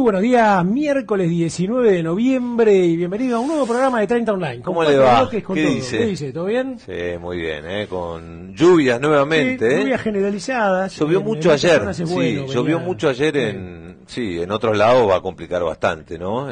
buenos días, miércoles 19 de noviembre y bienvenido a un nuevo programa de 30 Online. ¿Cómo le va? ¿Qué dice? dice? ¿Todo bien? Sí, muy bien, con lluvias nuevamente. Sí, lluvias generalizadas. Llovió mucho ayer, bueno, llovió mucho ayer en otros lados va a complicar bastante, ¿no?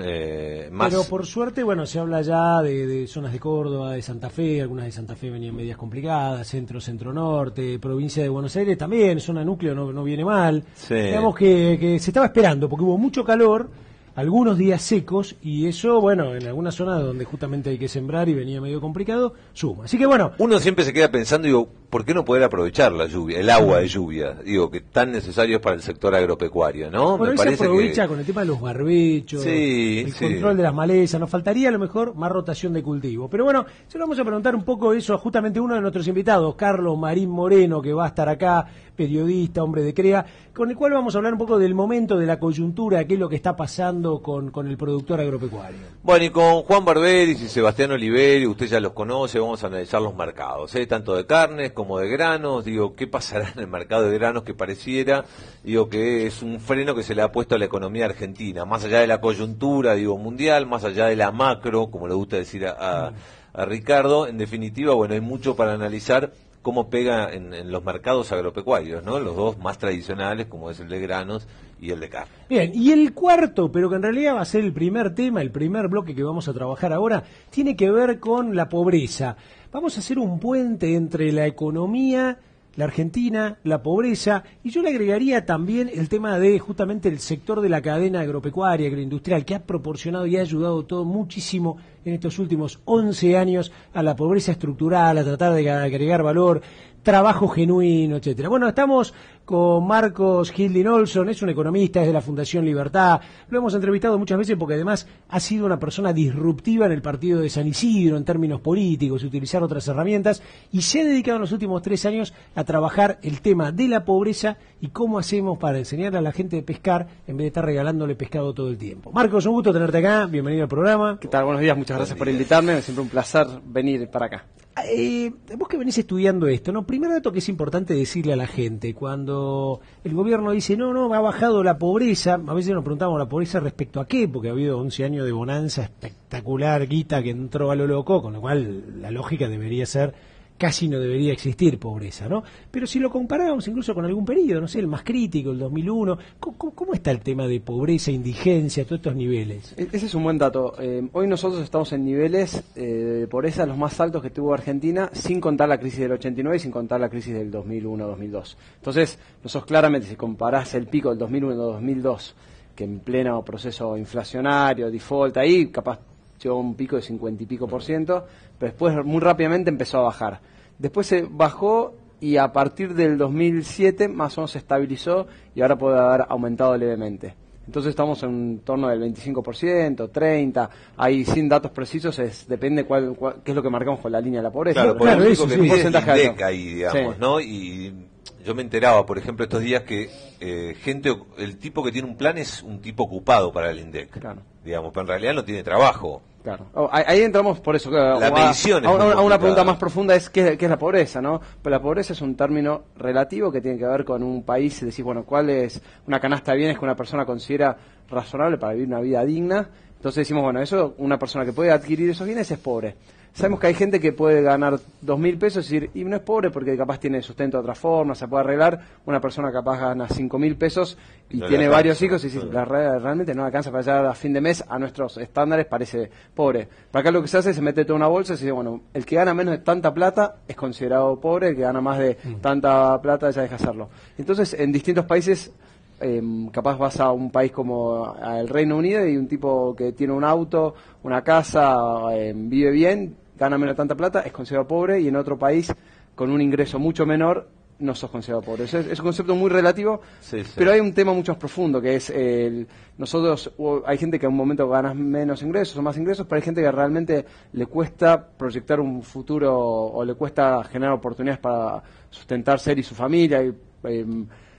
Más... Pero por suerte, bueno, se habla ya de zonas de Córdoba, de Santa Fe, algunas de Santa Fe venían medias complicadas, centro-norte, provincia de Buenos Aires también, zona núcleo no viene mal. Sí. Digamos que se estaba esperando, porque hubo mucho calor, algunos días secos, y eso, bueno, en algunas zonas donde justamente hay que sembrar y venía medio complicado, suma. Así que bueno. Uno siempre se queda pensando, digo, ¿por qué no poder aprovechar la lluvia, el agua de lluvia? Digo, que tan necesario es para el sector agropecuario, ¿no? Bueno, Me hoy parece se aprovecha que... con el tema de los barbechos, el control de las malezas. Nos faltaría a lo mejor más rotación de cultivo. Pero bueno, se lo vamos a preguntar un poco eso a justamente uno de nuestros invitados, Carlos Marín Moreno, que va a estar acá, periodista, hombre de CREA, con el cual vamos a hablar un poco del momento, de la coyuntura, qué es lo que está pasando con el productor agropecuario. Bueno, y con Juan Barberis y Sebastián Oliveri, usted ya los conoce, vamos a analizar los mercados, tanto de carnes como de granos. Digo, ¿qué pasará en el mercado de granos que pareciera? Digo, que es un freno que se le ha puesto a la economía argentina, más allá de la coyuntura, digo, mundial, más allá de la macro, como le gusta decir a Ricardo. En definitiva, bueno, hay mucho para analizar cómo pega en los mercados agropecuarios, ¿no? Los dos más tradicionales, como es el de granos y el de carne. Bien, y el cuarto, pero que en realidad va a ser el primer tema, el primer bloque que vamos a trabajar ahora, tiene que ver con la pobreza. Vamos a hacer un puente entre la economía, la Argentina, la pobreza, y yo le agregaría también el tema de justamente el sector de la cadena agropecuaria, agroindustrial, que ha proporcionado y ha ayudado todo muchísimo en estos últimos 11 años a la pobreza estructural, a tratar de agregar valor, trabajo genuino, etcétera. Bueno, estamos con Marcos Hilding Olson, es un economista, es de la Fundación Libertad. Lo hemos entrevistado muchas veces porque además ha sido una persona disruptiva en el partido de San Isidro en términos políticos, utilizar otras herramientas, y se ha dedicado en los últimos 3 años a trabajar el tema de la pobreza y cómo hacemos para enseñarle a la gente a pescar en vez de estar regalándole pescado todo el tiempo. Marcos, un gusto tenerte acá, bienvenido al programa. ¿Qué tal? Buenos días, muchas gracias por invitarme, es siempre un placer venir para acá. Vos que venís estudiando esto, ¿no? Primer dato que es importante decirle a la gente, cuando el gobierno dice, no, ha bajado la pobreza, a veces nos preguntamos la pobreza respecto a qué, porque ha habido 11 años de bonanza espectacular, guita que entró a lo loco, con lo cual la lógica debería ser, casi no debería existir pobreza, ¿no? Pero si lo comparamos incluso con algún periodo, no sé, el más crítico, el 2001, ¿cómo está el tema de pobreza, indigencia, todos estos niveles? Ese es un buen dato. Hoy nosotros estamos en niveles de pobreza los más altos que tuvo Argentina, sin contar la crisis del 89 y sin contar la crisis del 2001-2002. Entonces, nosotros claramente, si comparás el pico del 2001-2002, que en pleno proceso inflacionario, default, ahí capaz llegó a un pico de 50 y pico %, pero después muy rápidamente empezó a bajar. Después se bajó y a partir del 2007 más o menos se estabilizó y ahora puede haber aumentado levemente. Entonces estamos en torno del 25%, 30%, ahí sin datos precisos, depende qué es lo que marcamos con la línea de la pobreza. Claro, eso que sí, mide porcentaje el alto. INDEC ahí, digamos, Sí. ¿no? Y yo me enteraba, por ejemplo, estos días que el tipo que tiene un plan es un tipo ocupado para el INDEC, Claro. digamos, pero en realidad no tiene trabajo. Claro. Ahí entramos por eso. La medición es muy a una complicada. pregunta más profunda es ¿qué es la pobreza? ¿No? Pero la pobreza es un término relativo que tiene que ver con un país y decir, bueno, ¿cuál es una canasta de bienes que una persona considera razonable para vivir una vida digna? Entonces decimos, bueno, eso, una persona que puede adquirir esos bienes es pobre. Sabemos que hay gente que puede ganar 2.000 pesos y decir, y no es pobre porque capaz tiene sustento de otra forma, se puede arreglar. Una persona capaz gana 5.000 pesos y no tiene le varios alcanza, hijos y claro. realmente no alcanza para llegar a fin de mes a nuestros estándares, parece pobre. Para acá lo que se hace es se mete toda una bolsa y se dice, bueno, el que gana menos de tanta plata es considerado pobre, el que gana más de tanta plata ya deja hacerlo. Entonces, en distintos países, capaz vas a un país como el Reino Unido y un tipo que tiene un auto, una casa, vive bien, gana menos de tanta plata, es considerado pobre, y en otro país, con un ingreso mucho menor, no sos considerado pobre. Es un concepto muy relativo, Sí. pero hay un tema mucho más profundo, que es hay gente que en un momento ganas menos ingresos o más ingresos, pero hay gente que realmente le cuesta proyectar un futuro o le cuesta generar oportunidades para sustentarse él y su familia, y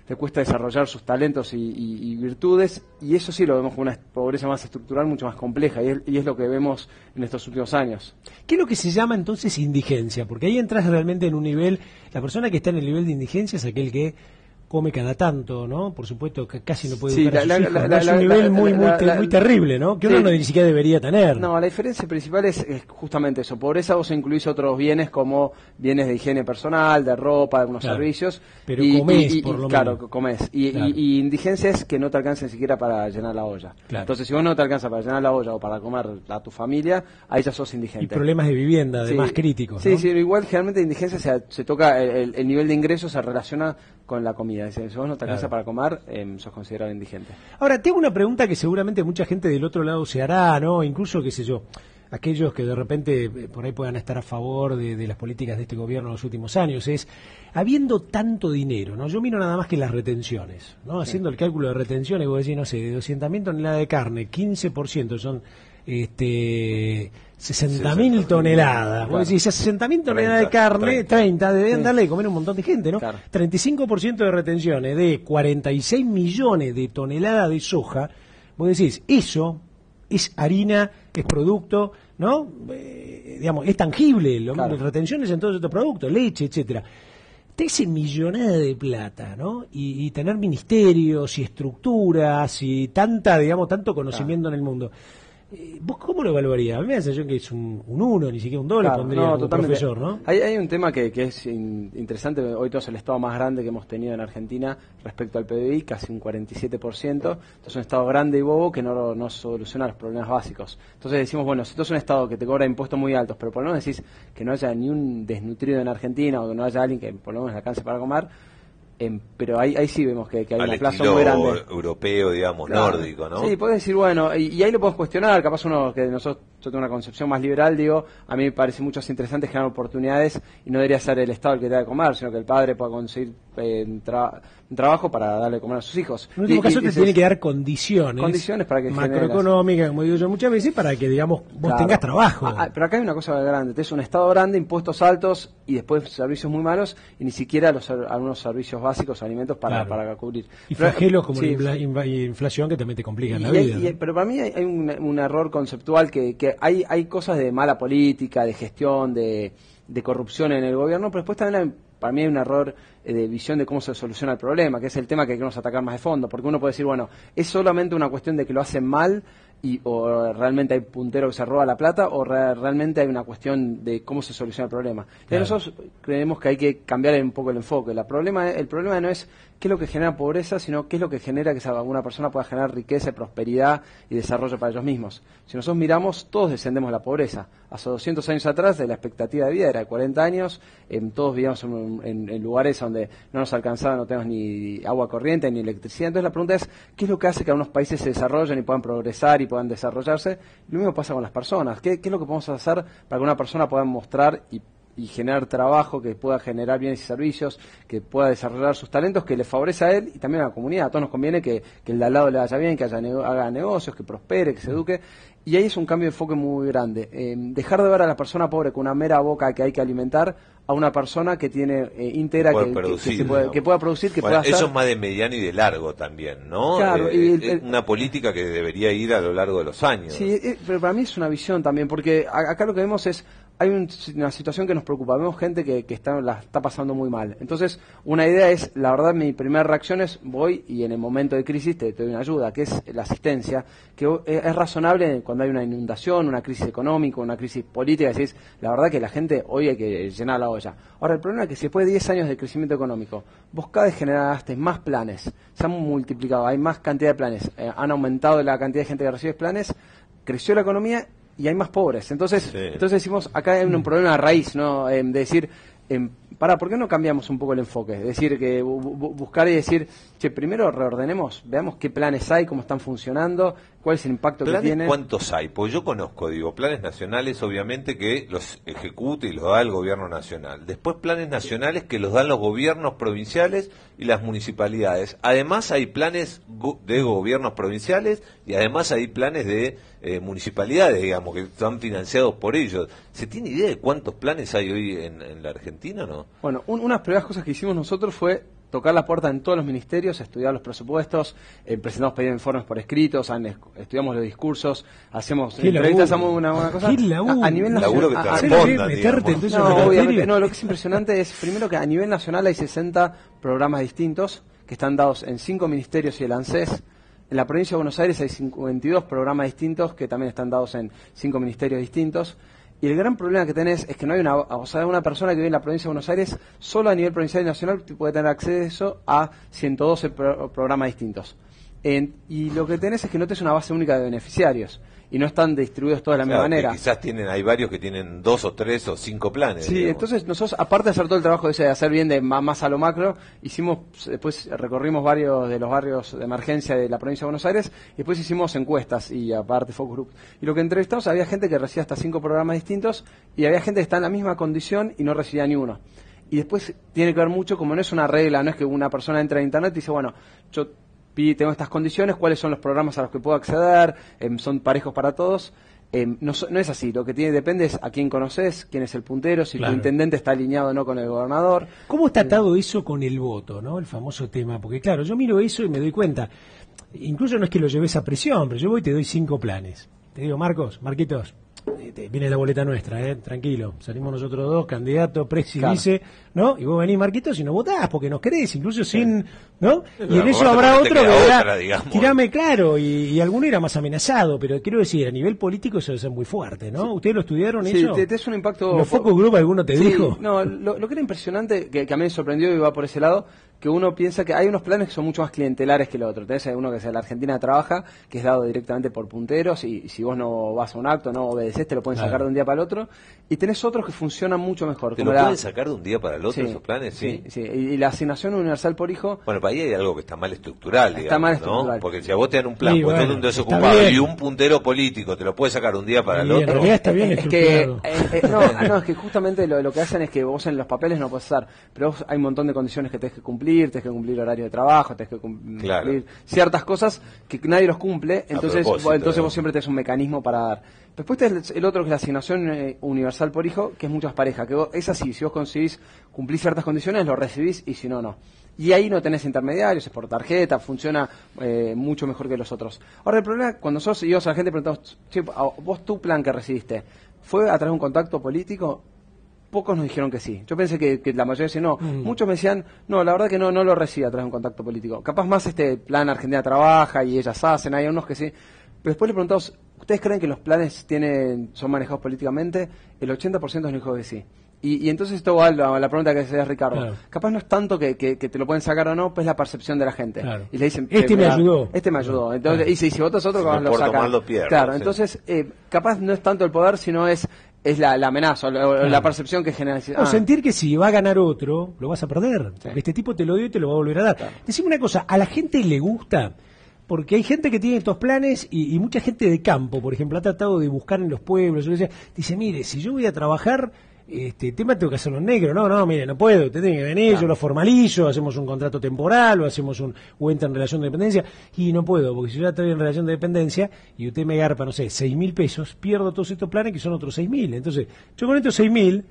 le cuesta desarrollar sus talentos y virtudes, y eso sí lo vemos como una pobreza más estructural, mucho más compleja, y es lo que vemos en estos últimos años. ¿Qué es lo que se llama entonces indigencia? Porque ahí entras realmente en un nivel, la persona que está en el nivel de indigencia es aquel que come cada tanto, ¿no? Por supuesto que casi no puede Sí, educar a sus hijos, ¿no? Es un nivel muy terrible, ¿no? Que uno no ni siquiera debería tener. No, la diferencia principal es justamente eso. Pobreza vos incluís otros bienes como bienes de higiene personal, de ropa, de algunos servicios. Pero comés, por lo menos. Claro, comés. Y indigencia es que no te alcanza ni siquiera para llenar la olla. Claro. Entonces, si vos no te alcanza para llenar la olla o para comer a tu familia, ahí ya sos indigente. Y problemas de vivienda, además críticos, ¿no? Sí, igual generalmente indigencia se toca, el nivel de ingreso se relaciona con la comida. Si vos no te alcanza para comer, sos considerado indigente. Ahora, tengo una pregunta que seguramente mucha gente del otro lado se hará, ¿no? Incluso, qué sé yo, aquellos que de repente por ahí puedan estar a favor de las políticas de este gobierno en los últimos años, es, habiendo tanto dinero, ¿no? Yo miro nada más que las retenciones, ¿no? Haciendo el cálculo de retenciones, vos decís, no sé, de 200.000 toneladas de carne, 15% son 60.000 toneladas. Claro. Vos decís, 60.000 toneladas de carne, 30 deben darle de comer un montón de gente, ¿no? Claro. 35% de retenciones de 46 millones de toneladas de soja. Vos decís, eso es harina, es producto, ¿no? Digamos, es tangible, las retenciones en todos estos productos, leche, etcétera. Esa millonada de plata, ¿no? Y tener ministerios y estructuras y tanto conocimiento en el mundo. ¿Vos cómo lo evaluarías? A mí me da la sensación que es un 1, ni siquiera un 2 le pondría como profesor, ¿no? Hay un tema que es interesante. Hoy todo es el estado más grande que hemos tenido en Argentina respecto al PBI, casi un 47%. Entonces es un estado grande y bobo que no soluciona los problemas básicos. Entonces decimos, bueno, si tú es un estado que te cobra impuestos muy altos, pero por lo menos decís que no haya ni un desnutrido en Argentina o que no haya alguien que por lo menos le alcance para comer, pero ahí sí vemos que hay una plaza muy grande. Europeo, digamos, nórdico, ¿no? Sí, puedes decir, bueno, y ahí lo podemos cuestionar, capaz yo tengo una concepción más liberal, digo, a mí me parece mucho más interesante generar oportunidades y no debería ser el Estado el que te da de comer, sino que el padre pueda conseguir un trabajo para darle de comer a sus hijos. En último caso te tiene que dar condiciones para que macroeconómicas, como digo yo muchas veces, para que, digamos, vos tengas trabajo. Pero acá hay una cosa grande, tenés un Estado grande, impuestos altos y después servicios muy malos y ni siquiera algunos servicios básicos, alimentos para cubrir. Y flagelos como la inflación que también te complican la vida. Pero para mí hay un error conceptual que hay cosas de mala política, de gestión, de corrupción en el gobierno, pero después también para mí hay un error de visión de cómo se soluciona el problema, que es el tema que queremos atacar más de fondo, porque uno puede decir, bueno, es solamente una cuestión de que lo hacen mal o realmente hay puntero que se roba la plata o realmente hay una cuestión de cómo se soluciona el problema. Claro. Nosotros creemos que hay que cambiar un poco el enfoque. El problema no es qué es lo que genera pobreza, sino qué es lo que genera que alguna persona pueda generar riqueza, prosperidad y desarrollo para ellos mismos. Si nosotros miramos, todos descendemos de la pobreza. Hace 200 años atrás, la expectativa de vida era de 40 años, todos vivíamos en lugares donde no nos alcanzaba, no tenemos ni agua corriente ni electricidad. Entonces la pregunta es, ¿qué es lo que hace que algunos países se desarrollen y puedan progresar y puedan desarrollarse? Lo mismo pasa con las personas. ¿Qué es lo que podemos hacer para que una persona pueda mostrar y generar trabajo, que pueda generar bienes y servicios, que pueda desarrollar sus talentos, que le favorece a él y también a la comunidad? A todos nos conviene que el de al lado le vaya bien, que haga negocios, que prospere, que se eduque. Y ahí es un cambio de enfoque muy grande. Dejar de ver a la persona pobre con una mera boca que hay que alimentar a una persona que tiene íntegra, que pueda producir, que pueda hacer. Eso es más de mediano y de largo también, ¿no? Claro, una política que debería ir a lo largo de los años. Sí, pero para mí es una visión también, porque acá lo que vemos es, hay una situación que nos preocupa, vemos gente que la está pasando muy mal. Entonces, una idea es, la verdad, mi primera reacción es, voy y en el momento de crisis te doy una ayuda, que es la asistencia, que es razonable cuando hay una inundación, una crisis económica, una crisis política, decís, la verdad que la gente hoy hay que llenar la olla. Ahora, el problema es que si después de 10 años de crecimiento económico, vos cada vez generaste más planes, se han multiplicado, hay más cantidad de planes, han aumentado la cantidad de gente que recibe planes, creció la economía y hay más pobres. Entonces decimos, acá hay un problema de raíz, ¿no? De decir, ¿por qué no cambiamos un poco el enfoque? Es decir, que buscar y decir, primero reordenemos, veamos qué planes hay, cómo están funcionando, cuál es el impacto que tienen. ¿Cuántos hay? Pues yo conozco, planes nacionales obviamente que los ejecute y los da el gobierno nacional. Después planes nacionales que los dan los gobiernos provinciales y las municipalidades. Además hay planes de gobiernos provinciales y además hay planes de municipalidades, digamos, que están financiados por ellos. ¿Se tiene idea de cuántos planes hay hoy en la Argentina o no? Bueno, unas primeras cosas que hicimos nosotros fue tocar la puerta en todos los ministerios, estudiar los presupuestos, presentamos pedidos de informes por escritos, estudiamos los discursos, hacemos entrevistas, hacemos una cosa a nivel nacional. Lo que es impresionante es, primero, que a nivel nacional hay 60 programas distintos que están dados en 5 ministerios y el ANSES. En la provincia de Buenos Aires hay 52 programas distintos que también están dados en 5 ministerios distintos. Y el gran problema que tenés es que no hay una persona que vive en la provincia de Buenos Aires, solo a nivel provincial y nacional puede tener acceso a 112 programas distintos. Y lo que tenés es que no tenés una base única de beneficiarios y no están distribuidos todos de la misma manera. Quizás hay varios que tienen 2 o 3 o 5 planes. Sí, digamos. entonces nosotros, aparte de hacer todo el trabajo de hacer bien de más a lo macro, después recorrimos varios de los barrios de emergencia de la provincia de Buenos Aires y después hicimos encuestas y aparte focus group. Y lo que entrevistamos, había gente que recibía hasta 5 programas distintos y había gente que está en la misma condición y no recibía ni uno. Y después tiene que ver mucho, como no es una regla, no es que una persona entra a internet y dice, bueno, yo tengo estas condiciones, cuáles son los programas a los que puedo acceder, son parejos para todos. No es así, lo que depende es a quién conoces, quién es el puntero, si tu intendente está alineado o no con el gobernador. ¿Cómo está atado eso con el voto, no? El famoso tema, porque claro, yo miro eso y me doy cuenta, incluso no es que lo lleves a presión, pero yo voy y te doy 5 planes. Te digo, Marquitos, viene la boleta nuestra, tranquilo, salimos nosotros 2, candidato, presi, vice, ¿no? Y vos venís, Marquitos, y no votás, porque nos querés, incluso sin, ¿no? Y en eso habrá otro que dirá, tirame claro, y alguno era más amenazado, pero quiero decir, a nivel político eso debe ser muy fuerte, ¿no? ¿Ustedes lo estudiaron eso? Sí, te es un impacto... ¿Los focus group alguno te dijo? No, lo que era impresionante, que a mí me sorprendió y va por ese lado, que uno piensa que hay unos planes que son mucho más clientelares que el otro. Tenés uno que es la Argentina Trabaja, que es dado directamente por punteros, y si vos no vas a un acto, no obedeces, te lo pueden sacar de un día para el otro. Y tenés otros que funcionan mucho mejor. ¿Te lo pueden sacar de un día para el otro esos planes? Sí. Y la asignación universal por hijo... Bueno, para ahí hay algo que está mal estructural, digamos, está mal estructural. ¿no? Porque si a vos te dan un plan, vos tenés un desocupado y un puntero político, te lo puedes sacar de un día para el otro. En realidad está bien estructurado. Es que justamente lo que hacen es que vos en los papeles no podés usar, pero vos hay un montón de condiciones que tenés que cumplir horario de trabajo, tenés que cumplir ciertas cosas que nadie los cumple, entonces vos siempre tenés un mecanismo para dar. Después tenés el otro que es la asignación universal por hijo, que es muchas parejas, que es así, si vos conseguís cumplir ciertas condiciones, lo recibís y si no, no. Y ahí no tenés intermediarios, es por tarjeta, funciona mucho mejor que los otros. Ahora el problema, cuando nosotros íbamos a la gente preguntamos, vos tu plan que recibiste, ¿fue a través de un contacto político? Pocos nos dijeron que sí. Yo pensé que la mayoría decían no. Muchos me decían, no, la verdad que no lo recibí a través de un contacto político. Capaz más plan Argentina Trabaja y ellas hacen, hay unos que sí. Pero después le preguntamos, ¿ustedes creen que los planes son manejados políticamente? El 80% nos dijo que sí. Y entonces esto va a la pregunta que hacías, Ricardo. Claro. Capaz no es tanto que te lo pueden sacar o no, pues es la percepción de la gente. Claro. Y le dicen, me ayudó. Este me ayudó. Entonces, y si votas otro, capaz lo sacan. Claro, entonces, capaz no es tanto el poder, sino es la amenaza, o la percepción que genera. O sentir que si va a ganar otro, lo vas a perder. Porque este tipo te lo dio y te lo va a volver a dar. Claro. Decime una cosa, ¿a la gente le gusta? Porque hay gente que tiene estos planes y mucha gente de campo, por ejemplo, ha tratado de buscar en los pueblos. Dice, mire, si yo voy a trabajar, tema tengo que hacerlo en negro. No, mire, no puedo, usted tiene que venir, yo lo formalizo, hacemos un contrato temporal o hacemos o entra en relación de dependencia. Y no puedo, porque si yo ya estoy en relación de dependencia y usted me garpa, no sé, 6.000 pesos, pierdo todos estos planes que son otros 6.000. Entonces, yo con estos 6.000,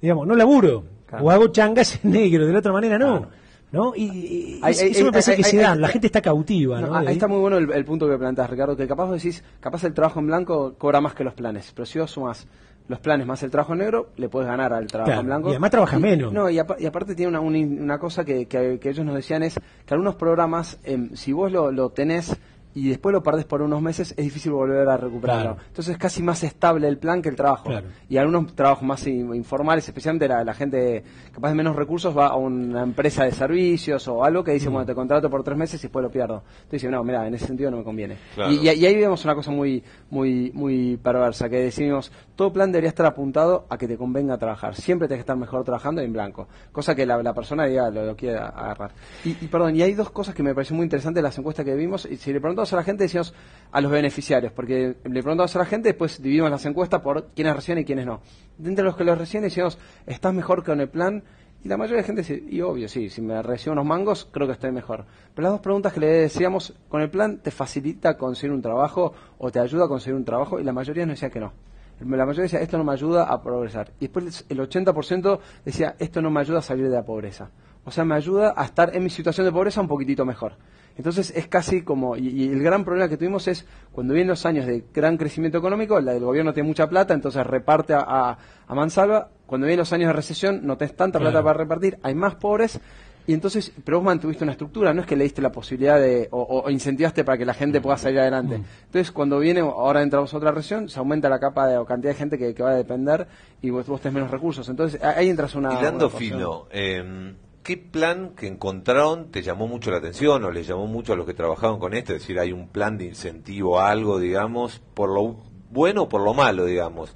digamos, no laburo, o hago changas en negro, de la otra manera no. Claro. ¿No? Y eso me parece que se dan, la gente está cautiva. ¿no? Ahí está muy bueno el punto que planteas, Ricardo, que capaz vos decís, capaz el trabajo en blanco cobra más que los planes, pero si vos sumás los planes más el trabajo en negro, le puedes ganar al trabajo en blanco. Y además trabaja menos. No, y aparte tiene una cosa que ellos nos decían es que algunos programas, si vos lo tenés y después lo perdés por unos meses, es difícil volver a recuperarlo. Claro. Entonces es casi más estable el plan que el trabajo. Claro. Y algunos trabajos más informales, especialmente la gente capaz de menos recursos, va a una empresa de servicios o algo que dice, bueno, te contrato por 3 meses y después lo pierdo. Entonces dice, no, mira, en ese sentido no me conviene. Claro. Y ahí vemos una cosa muy perversa, que decimos, todo plan debería estar apuntado a que te convenga trabajar. Siempre tenés que estar mejor trabajando en blanco. Cosa que la persona diga, lo quiere agarrar. Y hay dos cosas que me pareció muy interesantes de las encuestas que vimos. Y si le preguntamos a la gente, decíamos a los beneficiarios, porque le preguntamos a la gente, después dividimos las encuestas por quiénes reciben y quiénes no. De entre los que los reciben decíamos, ¿estás mejor que con el plan? Y la mayoría de gente dice, y obvio, sí, si me recibo unos mangos, creo que estoy mejor. Pero las dos preguntas que le decíamos, ¿con el plan te facilita conseguir un trabajo o te ayuda a conseguir un trabajo? Y la mayoría nos decía que no. La mayoría decía, esto no me ayuda a progresar. Y después el 80% decía, esto no me ayuda a salir de la pobreza. O sea, me ayuda a estar en mi situación de pobreza un poquitito mejor. Entonces es casi como, y el gran problema que tuvimos es, cuando vienen los años de gran crecimiento económico, el gobierno tiene mucha plata, entonces reparte a mansalva. Cuando vienen los años de recesión, no tenés tanta plata para repartir, hay más pobres. Y entonces, pero vos mantuviste una estructura, no es que le diste la posibilidad de, o incentivaste para que la gente pueda salir adelante. Entonces, cuando viene, ahora entramos a otra región, se aumenta la capa de o cantidad de gente que va a depender y vos tenés menos recursos. Entonces, ahí entras una... Hilando una fino, ¿qué plan que encontraron te llamó mucho la atención o les llamó mucho a los que trabajaban con esto? Es decir, hay un plan de incentivo a algo, digamos, por lo bueno o por lo malo, digamos,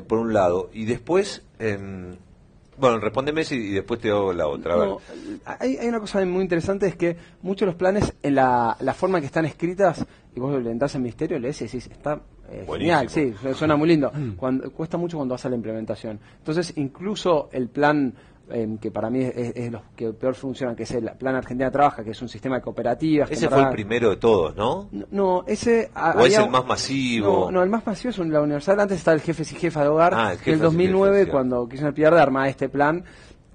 por un lado. Y después... bueno, respóndeme y después te hago la otra. No, hay una cosa muy interesante, es que muchos de los planes, en la forma en que están escritas, y vos le entras en Ministerio, lees y decís, está genial, sí, suena muy lindo. Cuesta mucho cuando vas a la implementación. Entonces, incluso el plan... que para mí es los que peor funcionan, que es el Plan Argentina Trabaja, que es un sistema de cooperativas. Ese fue el primero de todos, ¿no? No, ese... ¿O es el más masivo? No, el más masivo es la universal. Antes estaba el Jefes y Jefas de Hogar, que en el 2009, jefe, cuando Kirchner pierde, arma este plan,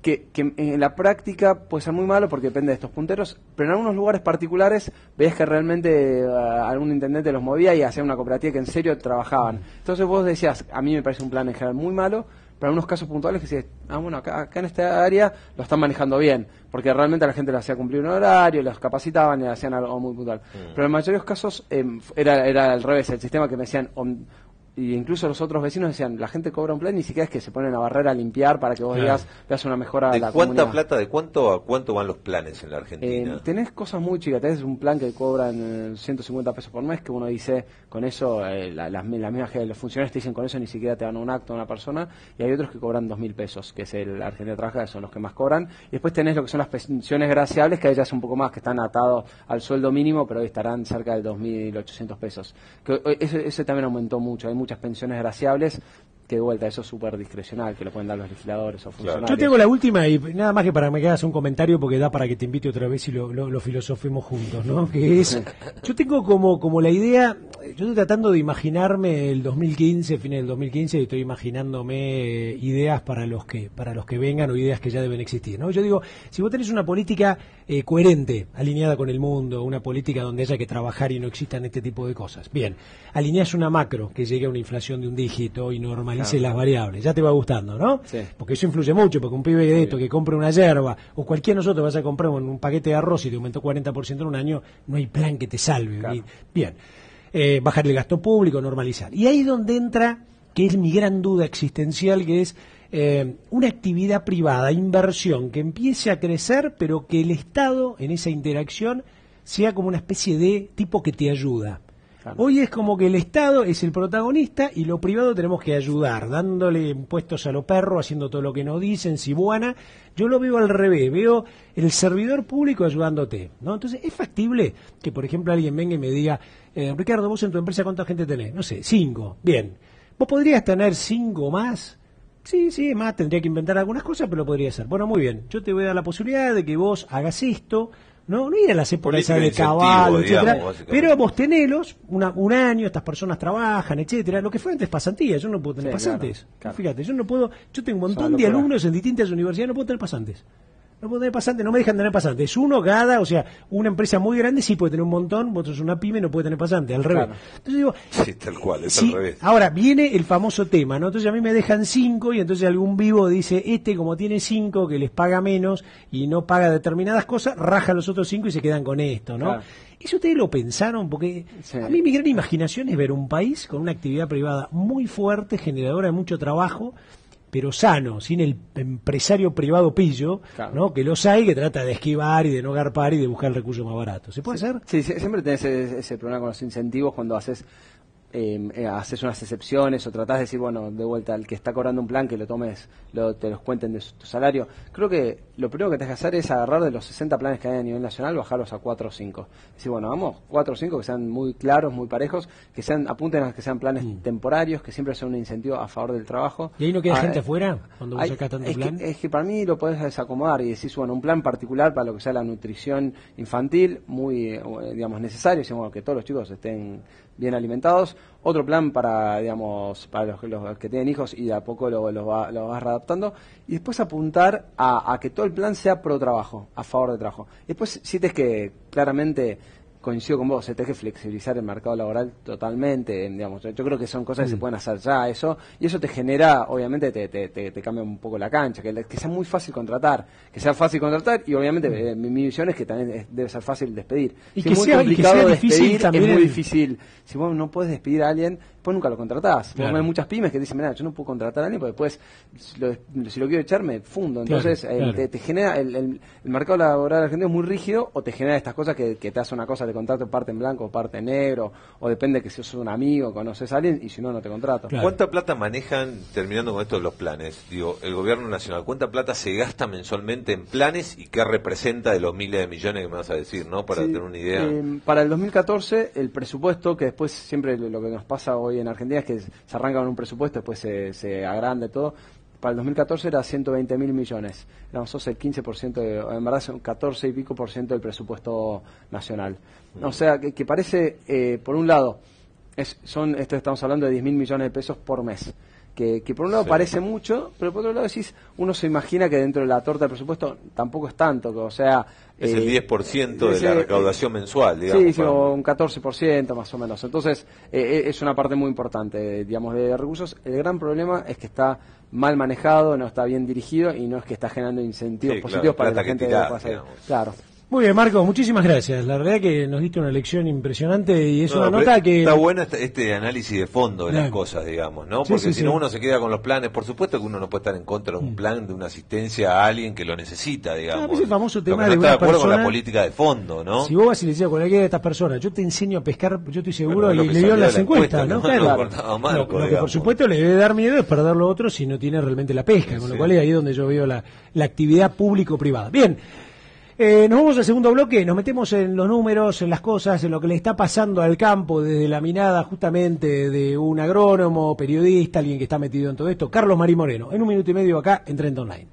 que en la práctica puede ser muy malo porque depende de estos punteros, pero en algunos lugares particulares veías que realmente algún intendente los movía y hacía una cooperativa que en serio trabajaban. Entonces vos decías, a mí me parece un plan en general muy malo, pero en unos casos puntuales que decís, bueno, acá en esta área lo están manejando bien, porque realmente a la gente le hacía cumplir un horario, los capacitaban y le hacían algo muy puntual. Pero en la mayoría de los casos era al revés, el sistema que me decían... y incluso los otros vecinos decían, la gente cobra un plan y ni siquiera es que se ponen a barrer a limpiar para que vos digas, veas una mejora ¿De a la cuánta comunidad. plata, de cuánto a cuánto van los planes en la Argentina? Tenés cosas muy chicas, tenés un plan que cobran 150 pesos por mes, que uno dice, con eso, las mismas que los funcionarios te dicen, con eso ni siquiera te dan un acto a una persona, y hay otros que cobran 2.000 pesos, que es el Argentina Trabaja, que son los que más cobran, y después tenés lo que son las pensiones graciables, que ya es un poco más, que están atados al sueldo mínimo, pero hoy estarán cerca de 2.800 pesos. Que ese también aumentó mucho, hay muchas pensiones graciables, que de vuelta eso es súper discrecional, que lo pueden dar los legisladores o funcionarios. Yo tengo la última y nada más que para que me hagas un comentario porque da para que te invite otra vez y lo filosofemos juntos, ¿no? Que es, yo tengo como la idea, yo estoy tratando de imaginarme el 2015, fines del 2015, y estoy imaginándome ideas para los que vengan o ideas que ya deben existir, ¿no? Yo digo, si vos tenés una política coherente, alineada con el mundo, una política donde haya que trabajar y no existan este tipo de cosas, bien, alineás una macro que llegue a una inflación de un dígito y normalice las variables, ya te va gustando, ¿no? Sí. Porque eso influye mucho, porque un pibe de esto que compra una yerba, o cualquiera de nosotros vas a comprar un paquete de arroz y te aumentó 40% en un año, no hay plan que te salve. Claro. Bien, bajar el gasto público, normalizar. Y ahí es donde entra, que es mi gran duda existencial, que es una actividad privada, inversión, que empiece a crecer, pero que el Estado, en esa interacción, sea como una especie de tipo que te ayuda. Claro. Hoy es como que el Estado es el protagonista y lo privado tenemos que ayudar, dándole impuestos a los perros, haciendo todo lo que nos dicen, cibuana. Yo lo veo al revés, veo el servidor público ayudándote, ¿no? Entonces, ¿es factible que, por ejemplo, alguien venga y me diga, Ricardo, vos en tu empresa, ¿cuánta gente tenés? No sé, 5. Bien. ¿Vos podrías tener 5 más? Sí, más, tendría que inventar algunas cosas, pero lo podría hacer. Bueno, muy bien, yo te voy a dar la posibilidad de que vos hagas esto, no ir a la épocas esa de caballo, etcétera, pero vos tenelos, un año, estas personas trabajan, etcétera, lo que fue antes pasantía, yo no puedo tener pasantes. Claro. Fíjate, yo tengo un montón de alumnos en distintas universidades, no puedo tener pasantes. No puedo tener pasantes, no me dejan tener pasantes. Es uno cada, o sea, una empresa muy grande sí puede tener un montón, vosotros una pyme no puede tener pasantes, al revés. Claro. Entonces digo, sí, tal cual, es al revés. Ahora, viene el famoso tema, ¿no? Entonces a mí me dejan 5 y entonces algún vivo dice, como tiene 5, que les paga menos y no paga determinadas cosas, raja los otros 5 y se quedan con esto, ¿no? Claro. ¿Eso ustedes lo pensaron? Porque a mí mi gran imaginación es ver un país con una actividad privada muy fuerte, generadora de mucho trabajo, pero sano, sin el empresario privado pillo, claro, ¿no? Que los hay, que trata de esquivar y de no garpar y de buscar el recurso más barato. ¿Se puede hacer? Sí, siempre tenés ese problema con los incentivos cuando haces unas excepciones o tratás de decir, bueno, de vuelta, al que está cobrando un plan, que lo tomes, te los cuenten de tu salario. Creo que lo primero que tenés que hacer es agarrar de los 60 planes que hay a nivel nacional, bajarlos a 4 o 5. Decir, bueno, vamos, 4 o 5 que sean muy claros, muy parejos, apunten a que sean planes temporarios, que siempre sean un incentivo a favor del trabajo. ¿Y ahí no queda gente afuera cuando vos sacás tanto plan? Es que para mí lo podés desacomodar y decís, bueno, un plan particular para lo que sea la nutrición infantil, muy, digamos, necesario, decimos, que todos los chicos estén bien alimentados. Otro plan para, digamos, para los que tienen hijos y de a poco lo vas readaptando. Y después apuntar a que todo el plan sea pro trabajo, a favor de trabajo. Después, si es que claramente coincido con vos, se tiene que flexibilizar el mercado laboral totalmente, digamos. Yo creo que son cosas que se pueden hacer ya, eso, y eso te genera, obviamente, te cambia un poco la cancha, que sea muy fácil contratar, y obviamente mi visión es que también debe ser fácil despedir. Y si que es muy sea, complicado y que sea despedir, difícil también es muy difícil. Si vos no puedes despedir a alguien, pues nunca lo contratás. Claro. Hay muchas pymes que dicen, mira, yo no puedo contratar a alguien porque después, si lo quiero echar, me fundo. Entonces, Claro. te genera, el mercado laboral argentino es muy rígido, o te genera estas cosas que te hace una cosa de contrato parte en blanco, parte en negro, o depende que si sos un amigo, conoces a alguien, y si no, no te contrato. Claro. ¿Cuánta plata manejan, terminando con esto de los planes, digo, el gobierno nacional, cuánta plata se gasta mensualmente en planes y qué representa de los miles de millones que me vas a decir, ¿no? Para Sí, tener una idea. Para el 2014, el presupuesto, que después siempre lo que nos pasa hoy en Argentina es que se arranca con un presupuesto, después se agranda y todo. Para el 2014 era 120.000 millones. Éramos el 15%, en verdad un 14 y pico por ciento del presupuesto nacional. O sea, que parece, por un lado, esto estamos hablando de 10.000 millones de pesos por mes. Que por un lado parece mucho, pero por otro lado uno se imagina que dentro de la torta del presupuesto tampoco es tanto, o sea... Es el 10% de la recaudación mensual, digamos. Sí, o un 14% más o menos. Entonces, es una parte muy importante, digamos, de recursos. El gran problema es que está mal manejado, no está bien dirigido y no es que está generando incentivos positivos para que la gente pase. Claro. Muy bien, Marco, muchísimas gracias. La verdad que nos diste una lección impresionante y es una nota que... Está buena este análisis de fondo de las cosas, digamos, ¿no? Porque si no uno se queda con los planes, por supuesto que uno no puede estar en contra de un plan, de una asistencia a alguien que lo necesita, digamos. Es el famoso tema no de está de acuerdo persona, con la política de fondo, ¿no? Si vos vas y le decís a cualquiera de estas personas, yo te enseño a pescar, yo estoy seguro, y le dio las encuestas, ¿no? Claro. Lo que por supuesto le debe dar miedo es perder lo otro si no tiene realmente la pesca, con lo cual es ahí donde yo veo la actividad público-privada. Bien. Nos vamos al segundo bloque, nos metemos en los números, en las cosas, en lo que le está pasando al campo desde la mirada justamente de un agrónomo, periodista, alguien que está metido en todo esto, Carlos Marín Moreno, en un minuto y medio acá en Trend Online.